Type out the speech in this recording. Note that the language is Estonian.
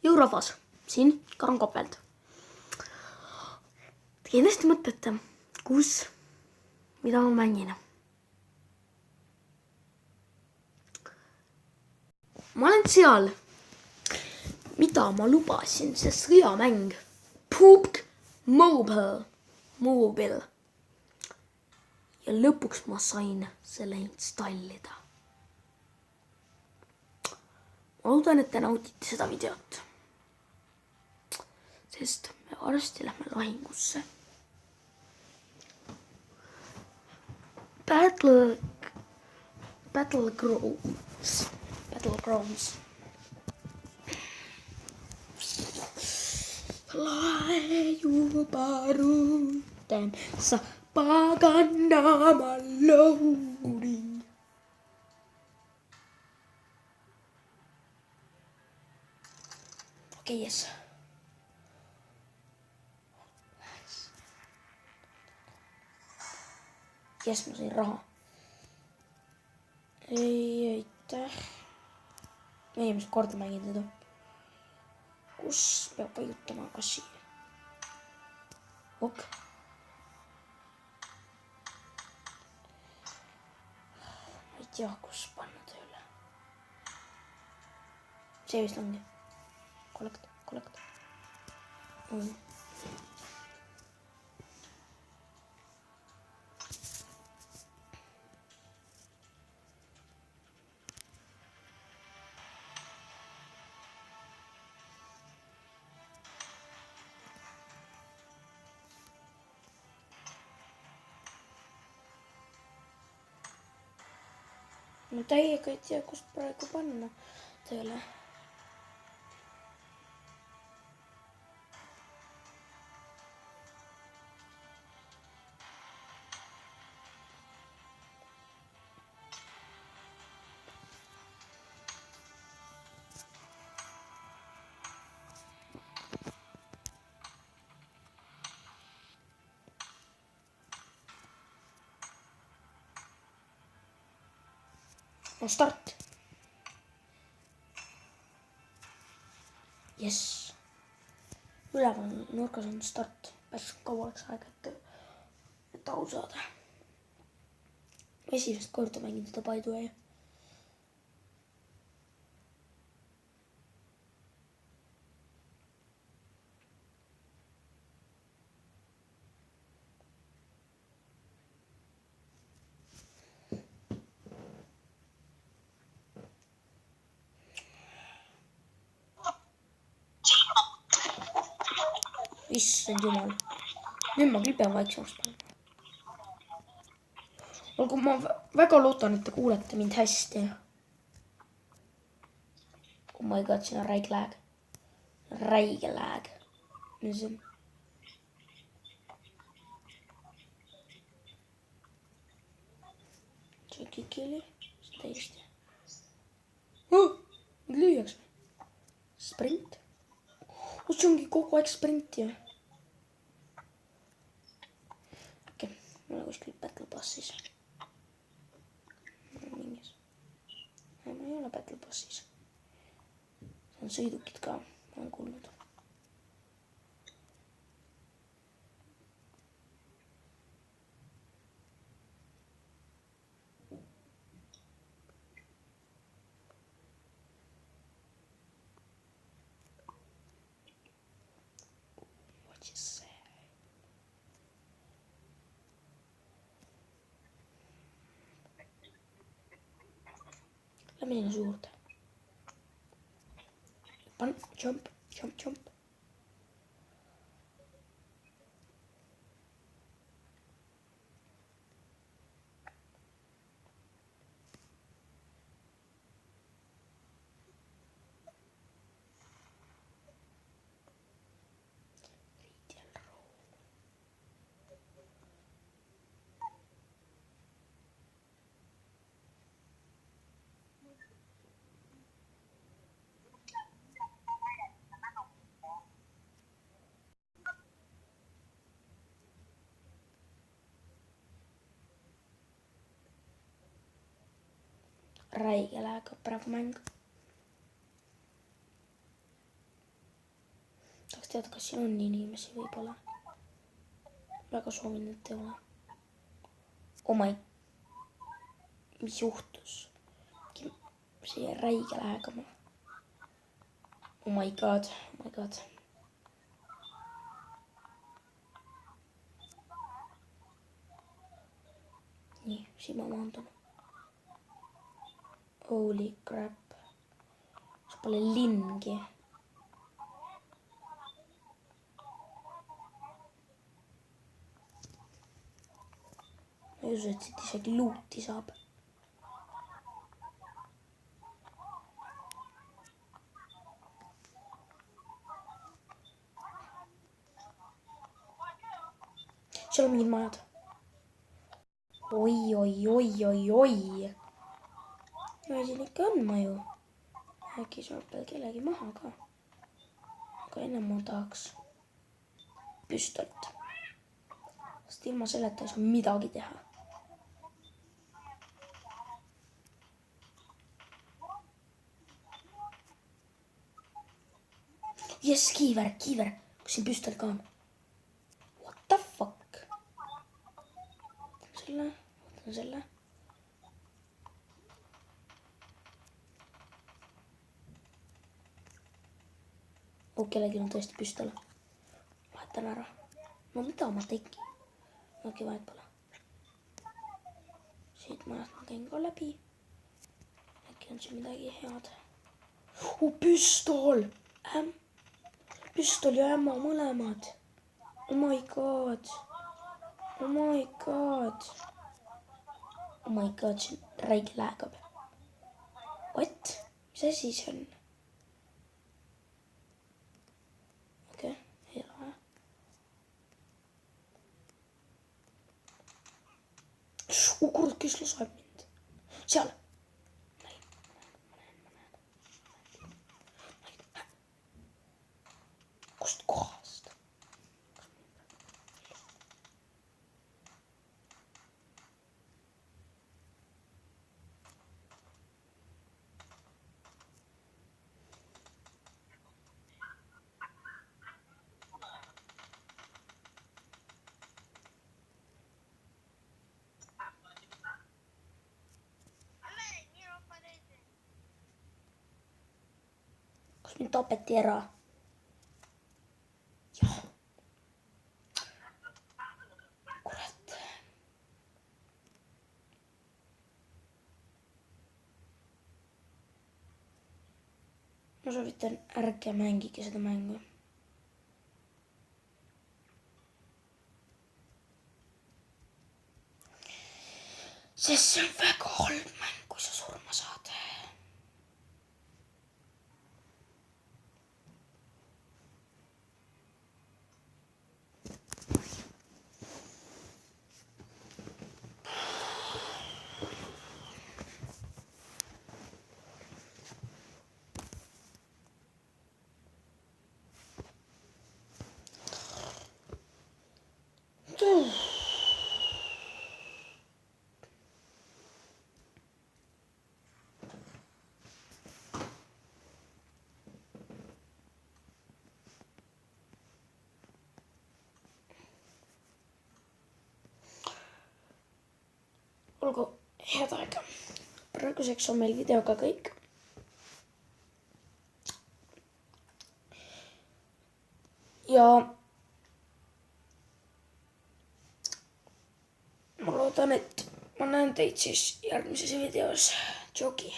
jõurahvas, siin Karan Koppelt. Te kindlasti mõtlete, kus, mida ma mängin. Ma olen seal, mida ma lubasin, see sõjamäng. PUBG Mobile. Ja lõpuks ma sain selle installida. Ma loodan, et te naudite seda videot. Sest me varsti lähme lahingusse. Battlegrounds. Lae juba ruutem, sa paganama loading. Okei, yes. Yes, ma sain raha. Ei, aitäh. Ma eelmist korda mängin seda. Kus peab vajutama, kas siia? Ok. Ma ei tea, kus panna tööle. See vist ongi. Kollekt. Ma täiega ei tea, kust praegu panna tööle. No start. Yes. Üleval nurgas on start. Päris kaua oleks aega, et aru saada. Esimest korda mängin seda by the way. Issand jumal. Nüüd ma küll pean vaiksemaks panema. Aga ma väga loodan, et te kuulete mind hästi. Oh my god, siin on räige lag. Räige lag. Nüüd see. See kõik oli. See täiesti. Nüüd lüüaks. Sprint. See ongi kogu aeg sprint ju. Okei, mul on kuskil Battle Passis. Mingis. Ma ei ole Battle Passis. See on sõidukid ka, ma olen kuulnud. Lähme sinna suurde. Jump. Räige lag praegu mäng. Saaks teada, kas siin on inimesi või pole. Väga soovin, et ei ole. Oh my... Mis juhtus? See räige lähegama. Oh my god, oh my god. Nii, siin ma maandun. Holy crap. See pole linngi. Ma ei usu, et siit isegi luuti saab. Seal on mingid majad. Oi, oi, oi, oi, oi. No siin ikka on maju. Äkki saab veel kellegi maha ka. Aga enne ma tahaks püstolit. Sest ilma selleta ei saa midagi teha. Jess, kiiver. Kus siin püstol ka on? What the fuck? Võtan selle. Kellelgi on tõesti püstol. Vahetan ära. No mida ma tegin? Okei, vahet pole. Siit majast ma käin ka läbi. Äkki on siin midagi head. Püstol! Püstol ja ämma mõlemad. Oh my god. Oh my god. Oh my god, see räige lähegab. What? Mis asi see on? Okei, ei ole. Kurat, kes laseb mind? Seal. Kust kohast? Kas mind tapeti ära? Jah. Kurat. Ma soovitan, ärge mängige seda mängu. Sest see on väga halb mäng, kui sa surma saad. Olgu, head aega. Praeguseks on meil videoga kõik. Ja ma loodan, et ma näen teid siis järgmises videos. Tšauki!